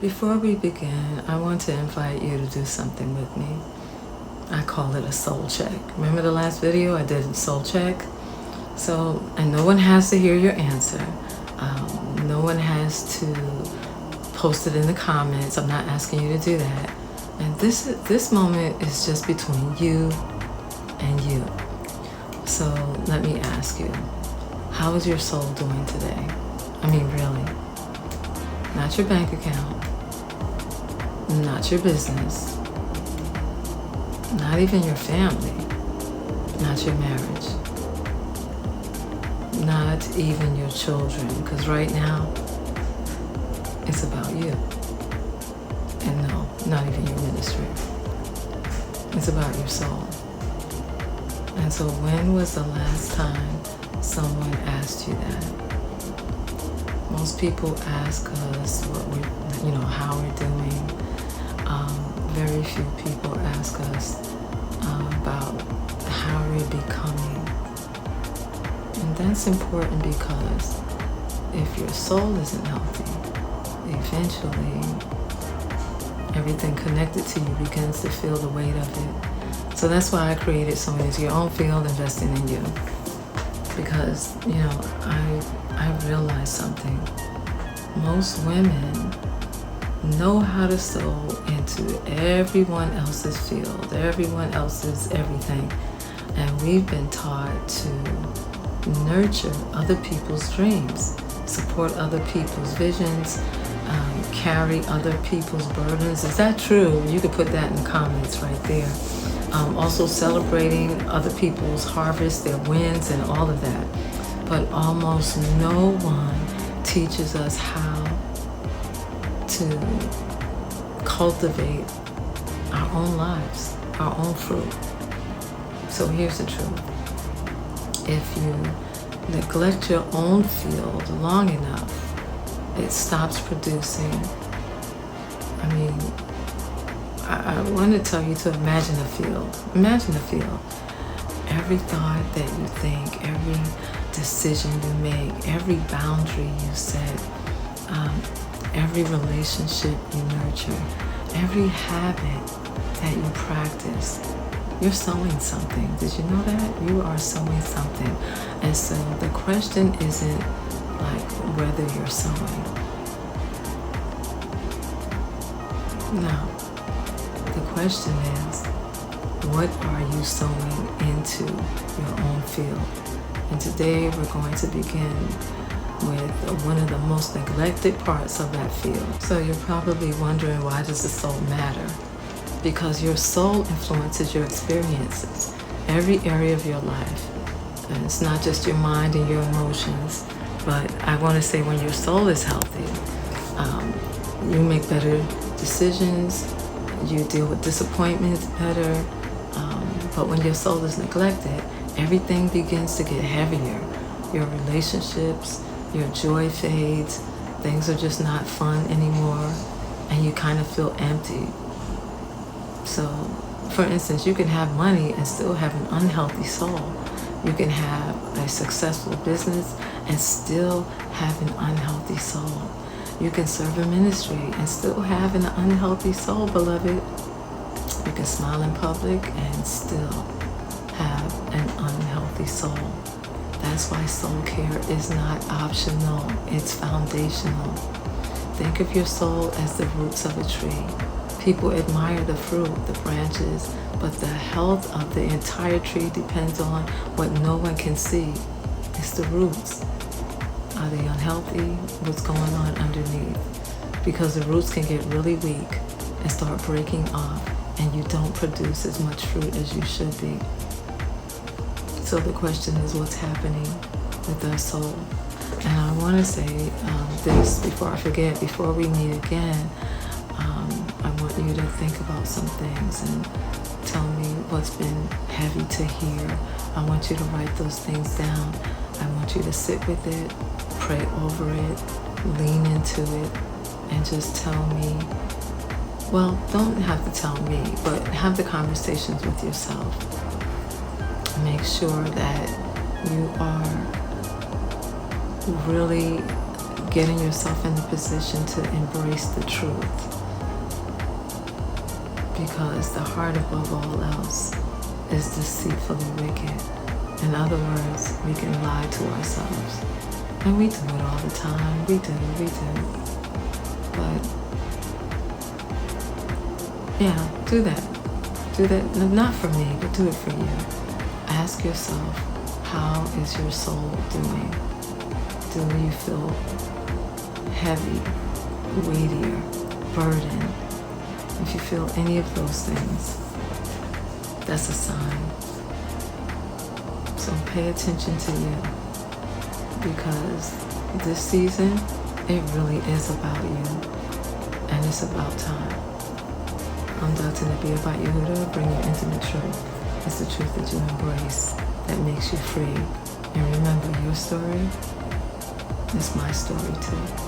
Before we begin, I want to invite you to do something with me. I call it a soul check. Remember the last video I did a soul check? And no one has to hear your answer. No one has to post it in the comments. I'm not asking you to do that. And this moment is just between you and you. So let me ask you, how is your soul doing today? I mean, really. Not your bank account. Not your business, not even your family, not your marriage, not even your children, because right now it's about you. And no, not even your ministry. It's about your soul. And so when was the last time someone asked you that? Most people ask us how we're doing. Very few people ask us about how we're becoming. And that's important because if your soul isn't healthy, eventually everything connected to you begins to feel the weight of it. So that's why I created Sowing Into Your Own Field, Investing in You. Because, I realized something. Most women know how to sow into everyone else's field, everyone else's everything. And we've been taught to nurture other people's dreams, support other people's visions, carry other people's burdens. Is that true? You could put that in the comments right there. Also celebrating other people's harvest, their wins, and all of that. But almost no one teaches us how to cultivate our own lives, our own fruit. So here's the truth. If you neglect your own field long enough, it stops producing. I want to tell you to imagine a field. Imagine a field. Every thought that you think, every decision you make, every boundary you set, every relationship you nurture, every habit that you practice, you're sowing something. Did you know that? You are sowing something. And so the question isn't like whether you're sowing. No. The question is, what are you sowing into your own field? And today we're going to begin with one of the most neglected parts of that field. So you're probably wondering, why does the soul matter? Because your soul influences your experiences, every area of your life. And it's not just your mind and your emotions, but I want to say when your soul is healthy, you make better decisions, you deal with disappointments better. But when your soul is neglected, everything begins to get heavier. Your relationships, your joy fades, things are just not fun anymore, and you kind of feel empty. So, for instance, you can have money and still have an unhealthy soul. You can have a successful business and still have an unhealthy soul. You can serve a ministry and still have an unhealthy soul, beloved. You can smile in public and still have an unhealthy soul. That's why soul care is not optional, it's foundational. Think of your soul as the roots of a tree. People admire the fruit, the branches, but the health of the entire tree depends on what no one can see. It's the roots. Are they unhealthy? What's going on underneath? Because the roots can get really weak and start breaking off, and you don't produce as much fruit as you should be. So the question is, what's happening with our soul? And I want to say this before I forget, before we meet again, I want you to think about some things and tell me what's been heavy to hear. I want you to write those things down. I want you to sit with it, pray over it, lean into it, and just tell me, well, don't have to tell me, but have the conversations with yourself. Make sure that you are really getting yourself in the position to embrace the truth. Because the heart above all else is deceitfully wicked. In other words, we can lie to ourselves. And we do it all the time. We do. But yeah, do that. Do that, not for me, but do it for you. Ask yourself, how is your soul doing? Do you feel heavy, weightier, burdened? If you feel any of those things, that's a sign. So pay attention to you, because this season, it really is about you, and it's about time. I'm Dr. Nabi About Yehuda, bring you intimate truth. It's the truth that you embrace that makes you free. And remember, your story is my story too.